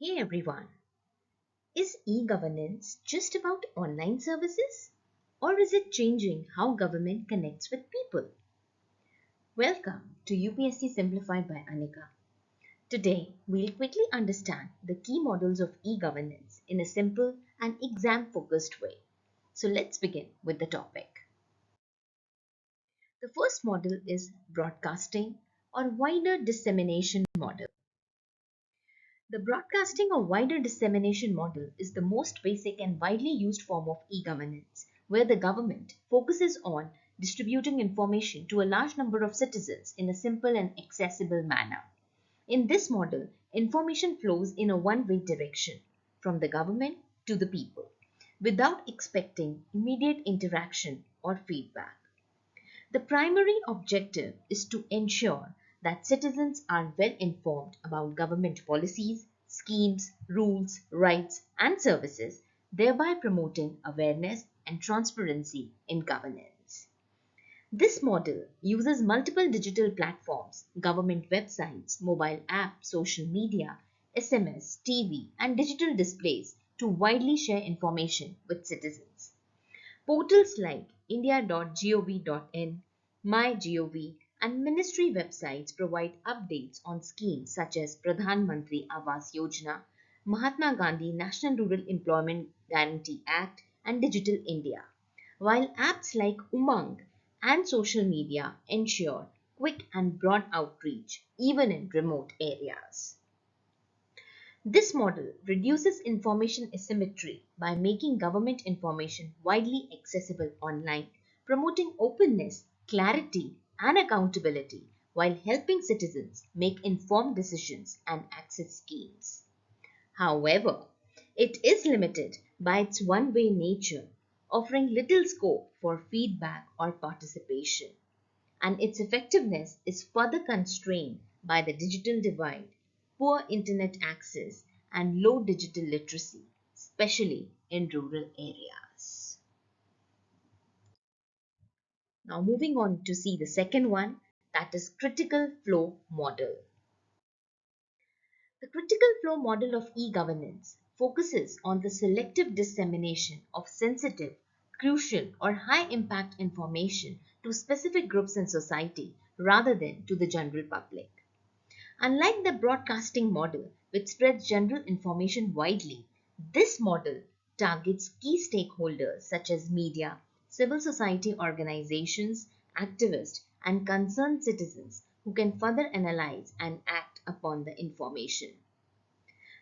Hey everyone, is e-governance just about online services? Or is it changing how government connects with people? Welcome to UPSC Simplified by Anika. Today, we'll quickly understand the key models of e-governance in a simple and exam-focused way. So let's begin with the topic. The first model is broadcasting or wider dissemination model. The broadcasting or wider dissemination model is the most basic and widely used form of e-governance, where the government focuses on distributing information to a large number of citizens in a simple and accessible manner. In this model, information flows in a one-way direction from the government to the people without expecting immediate interaction or feedback. The primary objective is to ensure that citizens are well informed about government policies, schemes, rules, rights, and services, thereby promoting awareness and transparency in governance. This model uses multiple digital platforms, government websites, mobile apps, social media, SMS, TV, and digital displays to widely share information with citizens. Portals like India.gov.in, MyGov, and ministry websites provide updates on schemes such as Pradhan Mantri Awas Yojana, Mahatma Gandhi National Rural Employment Guarantee Act, and Digital India, while apps like Umang and social media ensure quick and broad outreach even in remote areas. This model reduces information asymmetry by making government information widely accessible online, promoting openness, clarity, and accountability while helping citizens make informed decisions and access schemes. However, it is limited by its one-way nature, offering little scope for feedback or participation, and its effectiveness is further constrained by the digital divide, poor internet access, and low digital literacy, especially in rural areas. Now, moving on to see the second one, that is critical flow model. The critical flow model of e-governance focuses on the selective dissemination of sensitive, crucial, or high impact information to specific groups in society rather than to the general public. Unlike the broadcasting model, which spreads general information widely, this model targets key stakeholders such as media, civil society organizations, activists, and concerned citizens who can further analyze and act upon the information.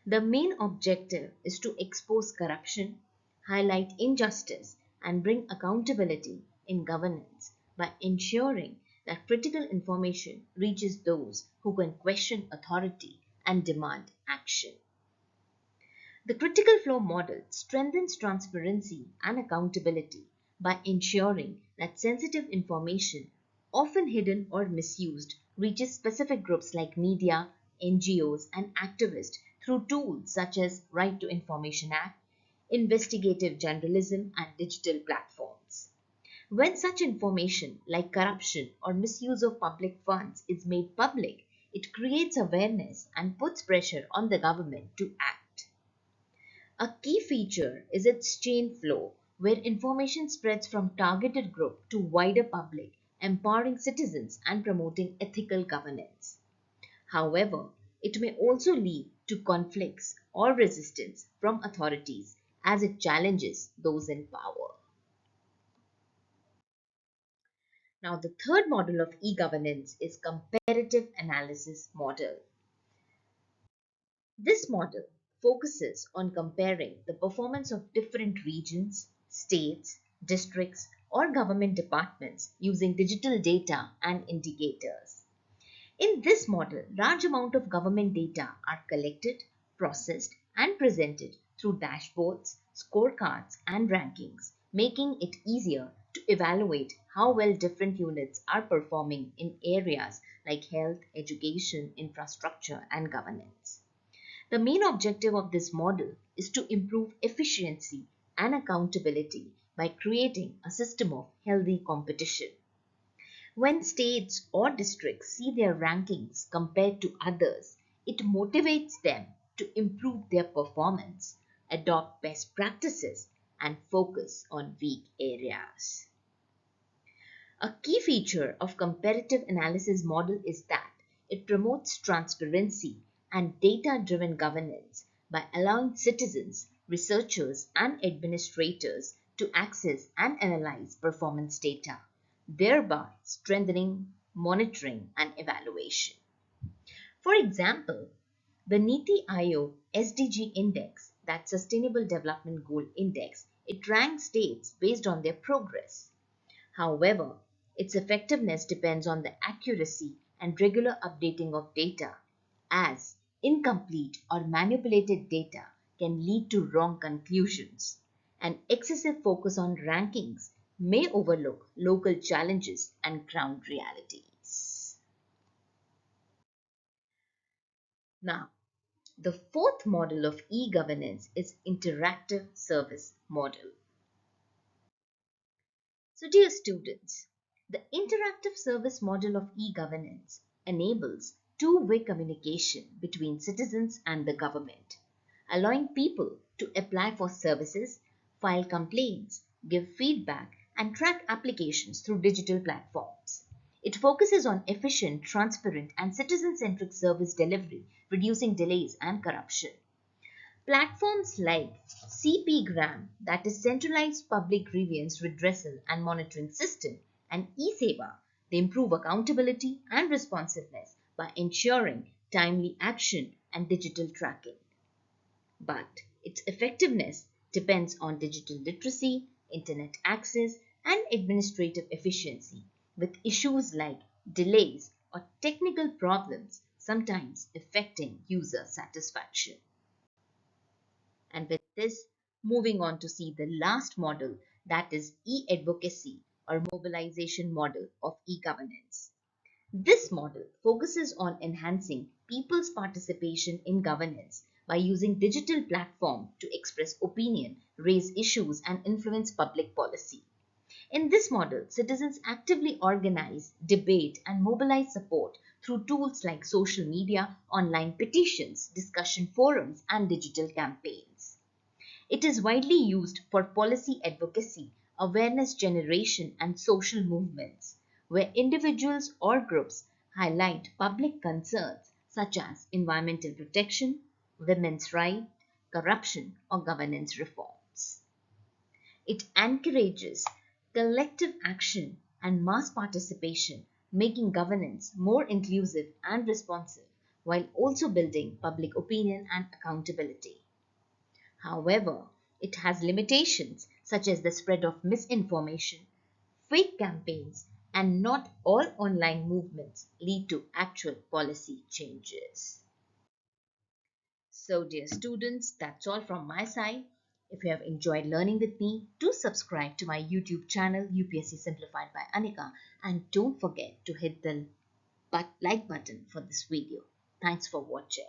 The main objective is to expose corruption, highlight injustice, and bring accountability in governance by ensuring that critical information reaches those who can question authority and demand action. The critical flow model strengthens transparency and accountability by ensuring that sensitive information, often hidden or misused, reaches specific groups like media, NGOs, and activists through tools such as Right to Information Act, investigative journalism, and digital platforms. When such information like corruption or misuse of public funds is made public, it creates awareness and puts pressure on the government to act. A key feature is its chain flow, where information spreads from targeted group to wider public, empowering citizens and promoting ethical governance. However, it may also lead to conflicts or resistance from authorities as it challenges those in power. Now, the third model of e-governance is comparative analysis model. This model focuses on comparing the performance of different regions, states, districts, or government departments using digital data and indicators. In this model, large amount of government data are collected, processed, and presented through dashboards, scorecards, and rankings, making it easier to evaluate how well different units are performing in areas like health, education, infrastructure, and governance. The main objective of this model is to improve efficiency and accountability by creating a system of healthy competition. When states or districts see their rankings compared to others, it motivates them to improve their performance, adopt best practices, and focus on weak areas. A key feature of comparative analysis model is that it promotes transparency and data-driven governance by allowing citizens, researchers, and administrators to access and analyze performance data, thereby strengthening monitoring and evaluation. For example, the Niti Aayog SDG Index, that Sustainable Development Goal Index, it ranks states based on their progress. However, its effectiveness depends on the accuracy and regular updating of data, as incomplete or manipulated data can lead to wrong conclusions, and excessive focus on rankings may overlook local challenges and ground realities. Now, the fourth model of e-governance is interactive service model. So dear students, the interactive service model of e-governance enables two-way communication between citizens and the government, allowing people to apply for services, file complaints, give feedback, and track applications through digital platforms. It focuses on efficient, transparent, and citizen-centric service delivery, reducing delays and corruption. Platforms like CPGram, that is Centralized Public Grievance Redressal and Monitoring System, and eSeva, they improve accountability and responsiveness by ensuring timely action and digital tracking. But its effectiveness depends on digital literacy, internet access, and administrative efficiency, with issues like delays or technical problems sometimes affecting user satisfaction. And with this, moving on to see the last model, that is e-advocacy or mobilization model of e-governance. This model focuses on enhancing people's participation in governance by using digital platform to express opinion, raise issues, and influence public policy. In this model, citizens actively organize, debate, and mobilize support through tools like social media, online petitions, discussion forums, and digital campaigns. It is widely used for policy advocacy, awareness generation, and social movements, where individuals or groups highlight public concerns such as environmental protection, women's rights, corruption, or governance reforms. It encourages collective action and mass participation, making governance more inclusive and responsive, while also building public opinion and accountability. However, it has limitations such as the spread of misinformation, fake campaigns, and not all online movements lead to actual policy changes. So, dear students, that's all from my side. If you have enjoyed learning with me, do subscribe to my YouTube channel UPSC Simplified by Anika, and don't forget to hit the like button for this video. Thanks for watching.